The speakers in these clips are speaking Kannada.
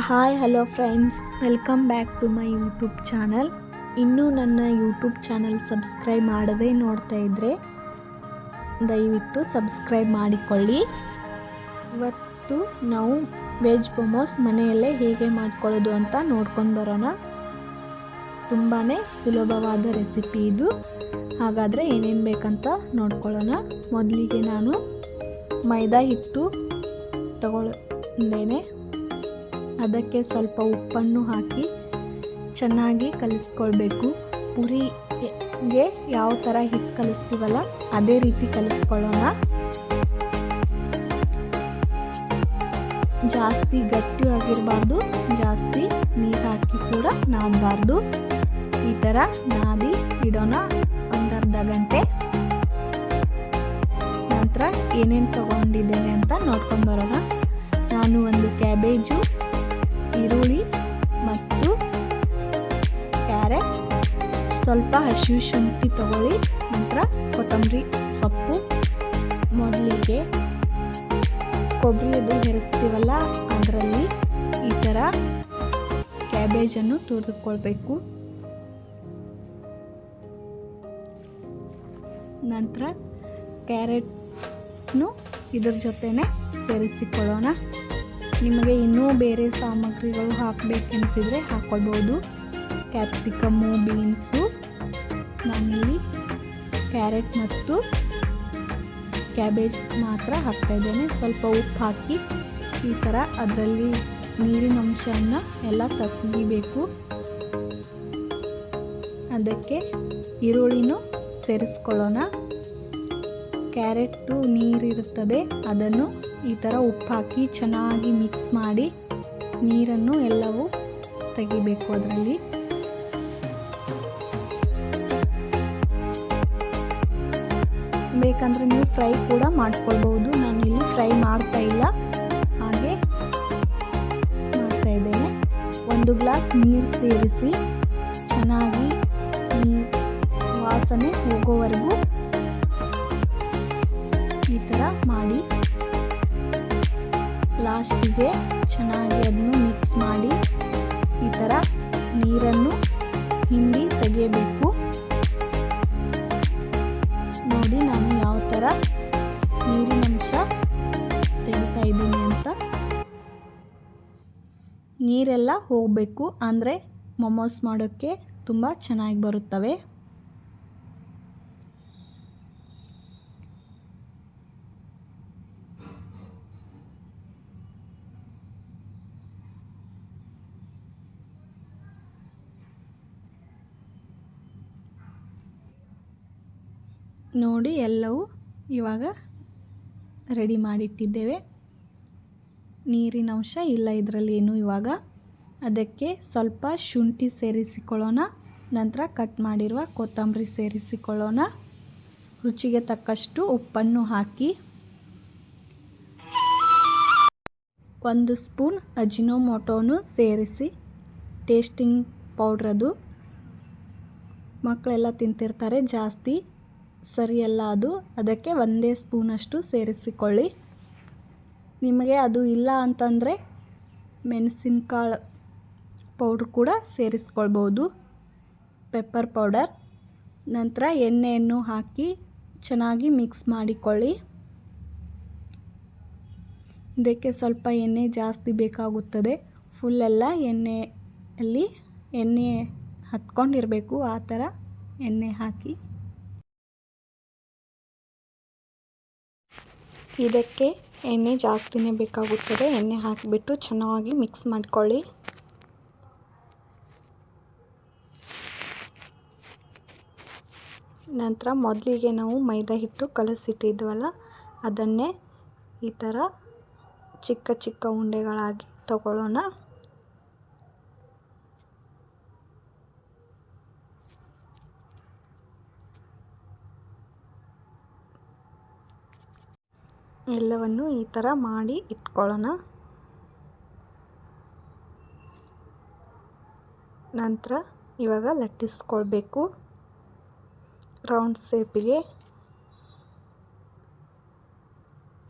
Hi hello friends, welcome back to my YouTube channel. ಇನ್ನೂ ನನ್ನ ಯೂಟ್ಯೂಬ್ ಚಾನಲ್ ಸಬ್ಸ್ಕ್ರೈಬ್ ಮಾಡದೇ ನೋಡ್ತಾ ಇದ್ದರೆ ದಯವಿಟ್ಟು ಸಬ್ಸ್ಕ್ರೈಬ್ ಮಾಡಿಕೊಳ್ಳಿ. ಇವತ್ತು ನಾವು ವೆಜ್ ಮೊಮೋಸ್ ಮನೆಯಲ್ಲೇ ಹೇಗೆ ಮಾಡ್ಕೊಳ್ಳೋದು ಅಂತ ನೋಡ್ಕೊಂಡು ಬರೋಣ. ತುಂಬಾ ಸುಲಭವಾದ ರೆಸಿಪಿ ಇದು. ಹಾಗಾದರೆ ಏನೇನು ಬೇಕಂತ ನೋಡ್ಕೊಳ್ಳೋಣ. ಮೊದಲಿಗೆ ನಾನು ಮೈದಾ ಹಿಟ್ಟು ತಗೊಳ್ಳೇನೆ. ಅದಕ್ಕೆ ಸ್ವಲ್ಪ ಉಪ್ಪನ್ನು ಹಾಕಿ ಚೆನ್ನಾಗಿ ಕಲಿಸ್ಕೊಳ್ಬೇಕು. ಪೂರಿಗೆ ಯಾವ ಥರ ಹಿಟ್ಟು ಕಲಿಸ್ತೀವಲ್ಲ ಅದೇ ರೀತಿ ಕಲಿಸ್ಕೊಳ್ಳೋಣ. ಜಾಸ್ತಿ ಗಟ್ಟಿಯಾಗಿರಬಾರ್ದು, ಜಾಸ್ತಿ ನೀರು ಹಾಕಿ ಕೂಡ ನಾದಬಾರ್ದು. ಈ ಥರ ನಾದಿ ಇಡೋಣ ಒಂದು ಅರ್ಧ ಗಂಟೆ. ನಂತರ ಏನೇನು ತಗೊಂಡಿದ್ದೇನೆ ಅಂತ ನೋಡ್ಕೊಂಡು ಬರೋಣ. ನಾನು ಒಂದು ಕ್ಯಾಬೇಜು, ಈರುಳ್ಳಿ ಮತ್ತು ಕ್ಯಾರೆಟ್, ಸ್ವಲ್ಪ ಹಸಿ ಶುಂಠಿ ತಗೊಳ್ಳಿ. ನಂತರ ಕೊತ್ತಂಬರಿ ಸೊಪ್ಪು. ಮೊದಲಿಗೆ ಕೊಬ್ಬರಿ ಹೆರಿಸ್ತೀವಲ್ಲ ಅದರಲ್ಲಿ ಈ ಥರ ಕ್ಯಾಬೇಜನ್ನು ತುರಿದುಕೊಳ್ಬೇಕು. ನಂತರ ಕ್ಯಾರೆಟ್ನು ಇದ್ರ ಜೊತೆನೆ ಸೇರಿಸಿಕೊಳ್ಳೋಣ. ನಿಮಗೆ ಇನ್ನೂ ಬೇರೆ ಸಾಮಗ್ರಿಗಳು ಹಾಕಬೇಕೆನಿಸಿದರೆ ಹಾಕ್ಕೊಳ್ಬೋದು. Capsicum, beans. ನಾನಿಲ್ಲಿ ಕ್ಯಾರೆಟ್ ಮತ್ತು ಕ್ಯಾಬೇಜ್ ಮಾತ್ರ ಹಾಕ್ತಾಯಿದ್ದೇನೆ. ಸ್ವಲ್ಪ ಉಪ್ಪು ಹಾಕಿ ಈ ಥರ ಅದರಲ್ಲಿ ನೀರಿನ ಅಂಶವನ್ನು ಎಲ್ಲ ತೆಗಿಬೇಕು. ಅದಕ್ಕೆ ಈರುಳ್ಳಿನೂ ಸೇರಿಸ್ಕೊಳ್ಳೋಣ. ಕ್ಯಾರೆಟು ನೀರಿರುತ್ತದೆ, ಅದನ್ನು ಈ ಥರ ಉಪ್ಪು ಹಾಕಿ ಚೆನ್ನಾಗಿ ಮಿಕ್ಸ್ ಮಾಡಿ ನೀರನ್ನು ಎಲ್ಲವೂ ತೆಗಿಬೇಕು. ಅದರಲ್ಲಿ ಬೇಕಂದರೆ ನೀವು ಫ್ರೈ ಕೂಡ ಮಾಡ್ಕೊಳ್ಬೋದು. ನಾನು ಇಲ್ಲಿ ಫ್ರೈ ಮಾಡ್ತಾ ಇಲ್ಲ, ಹಾಗೆ ಮಾಡ್ತಾ ಇದ್ದೇನೆ. 1 ಗ್ಲಾಸ್ ನೀರು ಸೇರಿಸಿ ಚೆನ್ನಾಗಿ ವಾಸನೆ ಹೋಗೋವರೆಗೂ ಈ ಥರ ಮಾಡಿ ಲಾಸ್ಟಿಗೆ ಚೆನ್ನಾಗಿ ಅದನ್ನು ಮಿಕ್ಸ್ ಮಾಡಿ ಈ ಥರ ನೀರನ್ನು ಹಿಂಡಿ ತೆಗೆಯಬೇಕು. ನೋಡಿ ನಾನು ಯಾವ ಥರ ನೀರಿನ ಅಂಶ ತೆಗಿತಾ ಇದ್ದೀನಿ ಅಂತ. ನೀರೆಲ್ಲ ಹೋಗಬೇಕು, ಅಂದರೆ ಮೊಮೋಸ್ ಮಾಡೋಕ್ಕೆ ತುಂಬ ಚೆನ್ನಾಗಿ ಬರುತ್ತವೆ. ನೋಡಿ ಎಲ್ಲವೂ ಇವಾಗ ರೆಡಿ ಮಾಡಿಟ್ಟಿದ್ದೇವೆ. ನೀರಿನ ಅಂಶ ಇಲ್ಲ ಇದರಲ್ಲಿ ಏನು. ಇವಾಗ ಅದಕ್ಕೆ ಸ್ವಲ್ಪ ಶುಂಠಿ ಸೇರಿಸಿಕೊಳ್ಳೋಣ. ನಂತರ ಕಟ್ ಮಾಡಿರುವ ಕೊತ್ತಂಬರಿ ಸೇರಿಸಿಕೊಳ್ಳೋಣ. ರುಚಿಗೆ ತಕ್ಕಷ್ಟು ಉಪ್ಪನ್ನು ಹಾಕಿ 1 ಸ್ಪೂನ್ ಅಜಿನೋಮೋಟೋನು ಸೇರಿಸಿ. ಟೇಸ್ಟಿಂಗ್ ಪೌಡ್ರದು ಮಕ್ಕಳೆಲ್ಲ ತಿಂತಿರ್ತಾರೆ, ಜಾಸ್ತಿ ಸರಿಯಲ್ಲ ಅದು. ಅದಕ್ಕೆ 1 ಸ್ಪೂನಷ್ಟು ಸೇರಿಸಿಕೊಳ್ಳಿ. ನಿಮಗೆ ಅದು ಇಲ್ಲ ಅಂತಂದರೆ ಮೆಣಸಿನಕಾಳು ಪೌಡ್ರ್ ಕೂಡ ಸೇರಿಸ್ಕೊಳ್ಬೋದು, ಪೆಪ್ಪರ್ ಪೌಡರ್. ನಂತರ ಎಣ್ಣೆಯನ್ನು ಹಾಕಿ ಚೆನ್ನಾಗಿ ಮಿಕ್ಸ್ ಮಾಡಿಕೊಳ್ಳಿ. ಇದಕ್ಕೆ ಸ್ವಲ್ಪ ಎಣ್ಣೆ ಜಾಸ್ತಿ ಬೇಕಾಗುತ್ತದೆ. ಫುಲ್ಲೆಲ್ಲ ಎಣ್ಣೆ ಹತ್ಕೊಂಡಿರಬೇಕು, ಆ ಥರ ಎಣ್ಣೆ ಹಾಕಿ. ಇದಕ್ಕೆ ಎಣ್ಣೆ ಜಾಸ್ತಿನೇ ಬೇಕಾಗುತ್ತದೆ. ಎಣ್ಣೆ ಹಾಕಿಬಿಟ್ಟು ಚೆನ್ನಾಗಿ ಮಿಕ್ಸ್ ಮಾಡಿಕೊಳ್ಳಿ. ನಂತರ ಮೊದಲಿಗೆ ನಾವು ಮೈದಾ ಹಿಟ್ಟು ಕಲಸಿಟ್ಟಿದ್ವಲ್ಲ ಅದನ್ನೇ ಈ ಥರ ಚಿಕ್ಕ ಚಿಕ್ಕ ಉಂಡೆಗಳಾಗಿ ತಗೊಳ್ಳೋಣ. ಎಲ್ಲವನ್ನು ಈ ಥರ ಮಾಡಿ ಇಟ್ಕೊಳ್ಳೋಣ. ನಂತರ ಇವಾಗ ಲಟ್ಟಿಸ್ಕೊಳ್ಬೇಕು ರೌಂಡ್ ಶೇಪಿಗೆ.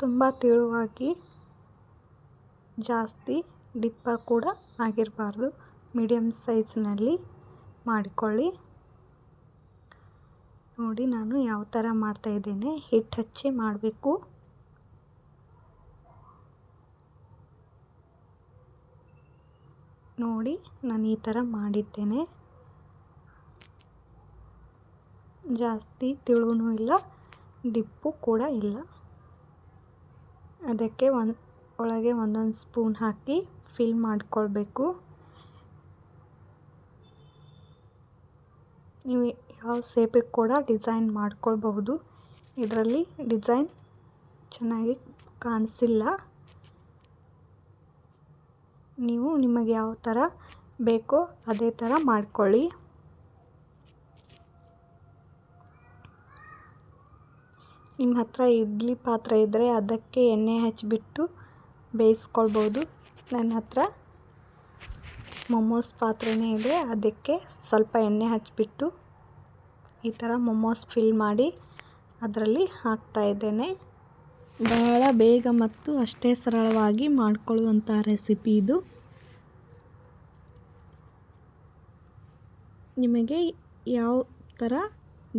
ತುಂಬ ತೆಳುವಾಗಿ ಜಾಸ್ತಿ ದಪ್ಪ ಕೂಡ ಆಗಿರಬಾರ್ದು, ಮೀಡಿಯಮ್ ಸೈಜ್ನಲ್ಲಿ ಮಾಡಿಕೊಳ್ಳಿ. ನೋಡಿ ನಾನು ಯಾವ ಥರ ಮಾಡ್ತಾಯಿದ್ದೇನೆ, ಹಿಟ್ಟು ಹಚ್ಚಿ ಮಾಡಬೇಕು. ನೋಡಿ ನಾನು ಈ ಥರ ಮಾಡಿದ್ದೇನೆ. ಜಾಸ್ತಿ ತಿಳುವೂ ಇಲ್ಲ, ದಿಪ್ಪು ಕೂಡ ಇಲ್ಲ. ಅದಕ್ಕೆ ಒಳಗೆ ಒಂದೊಂದು ಸ್ಪೂನ್ ಹಾಕಿ ಫಿಲ್ ಮಾಡಿಕೊಳ್ಬೇಕು. ನೀವು ಯಾವ ಶೇಪಿಗೆ ಕೂಡ ಡಿಸೈನ್ ಮಾಡ್ಕೊಳ್ಬಹುದು. ಇದರಲ್ಲಿ ಡಿಸೈನ್ ಚೆನ್ನಾಗಿ ಕಾಣಿಸಿಲ್ಲ. ನೀವು ನಿಮಗೆ ಯಾವ ಥರ ಬೇಕೋ ಅದೇ ಥರ ಮಾಡ್ಕೊಳ್ಳಿ. ನಿಮ್ಮ ಹತ್ರ ಇಡ್ಲಿ ಪಾತ್ರೆ ಇದ್ದರೆ ಅದಕ್ಕೆ ಎಣ್ಣೆ ಹಚ್ಚಿಬಿಟ್ಟು ಬೇಯಿಸ್ಕೊಳ್ಬೋದು. ನನ್ನ ಹತ್ರ ಮೊಮೋಸ್ ಪಾತ್ರೆನೇ ಇದೆ, ಅದಕ್ಕೆ ಸ್ವಲ್ಪ ಎಣ್ಣೆ ಹಚ್ಚಿಬಿಟ್ಟು ಈ ಥರ ಮೊಮೋಸ್ ಫಿಲ್ ಮಾಡಿ ಅದರಲ್ಲಿ ಹಾಕ್ತಾಯಿದ್ದೇನೆ. ಬಹಳ ಬೇಗ ಮತ್ತು ಅಷ್ಟೇ ಸರಳವಾಗಿ ಮಾಡಿಕೊಳ್ಳುವಂಥ ರೆಸಿಪಿ ಇದು. ನಿಮಗೆ ಯಾವ ಥರ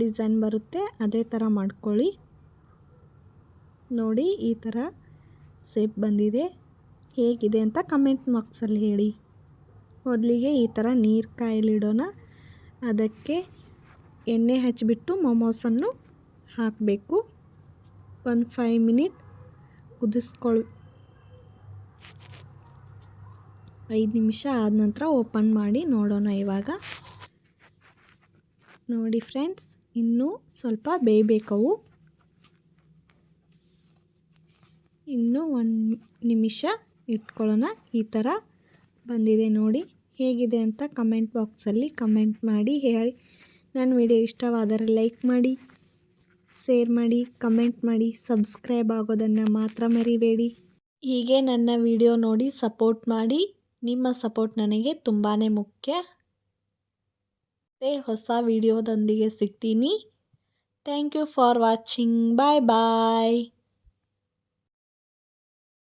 ಡಿಸೈನ್ ಬರುತ್ತೆ ಅದೇ ಥರ ಮಾಡ್ಕೊಳ್ಳಿ. ನೋಡಿ ಈ ಥರ ಶೇಪ್ ಬಂದಿದೆ. ಹೇಗಿದೆ ಅಂತ ಕಮೆಂಟ್ ಬಾಕ್ಸಲ್ಲಿ ಹೇಳಿ. ಮೊದಲಿಗೆ ಈ ಥರ ನೀರು ಕಾಯಲಿಡೋಣ. ಅದಕ್ಕೆ ಎಣ್ಣೆ ಹಚ್ಚಿಬಿಟ್ಟು ಮೊಮೋಸನ್ನು ಹಾಕಬೇಕು. ಒಂದು 5 ಮಿನಿಟ್ 5 ನಿಮಿಷ ಆದ ನಂತರ ಓಪನ್ ಮಾಡಿ ನೋಡೋಣ. ಇವಾಗ ನೋಡಿ ಫ್ರೆಂಡ್ಸ್, ಇನ್ನೂ ಸ್ವಲ್ಪ ಬೇಯಬೇಕವು. ಇನ್ನೂ 1 ನಿಮಿಷ ಇಟ್ಕೊಳ್ಳೋಣ. ಈ ಥರ ಬಂದಿದೆ ನೋಡಿ. ಹೇಗಿದೆ ಅಂತ ಕಮೆಂಟ್ ಬಾಕ್ಸಲ್ಲಿ ಕಮೆಂಟ್ ಮಾಡಿ ಹೇಳಿ. ನನ್ನ ವಿಡಿಯೋ ಇಷ್ಟವಾದರೆ ಲೈಕ್ ಮಾಡಿ, ಶೇರ್ ಮಾಡಿ, ಕಮೆಂಟ್ ಮಾಡಿ, ಸಬ್ಸ್ಕ್ರೈಬ್ ಆಗೋದನ್ನು ಮಾತ್ರ ಮರಿಬೇಡಿ. ಹೀಗೆ ನನ್ನ ವಿಡಿಯೋ ನೋಡಿ ಸಪೋರ್ಟ್ ಮಾಡಿ. ನಿಮ್ಮ ಸಪೋರ್ಟ್ ನನಗೆ ತುಂಬಾ ಮುಖ್ಯ. ಹೊಸ ವಿಡಿಯೋದೊಂದಿಗೆ ಸಿಗ್ತೀನಿ. Thank you for watching. Bye bye.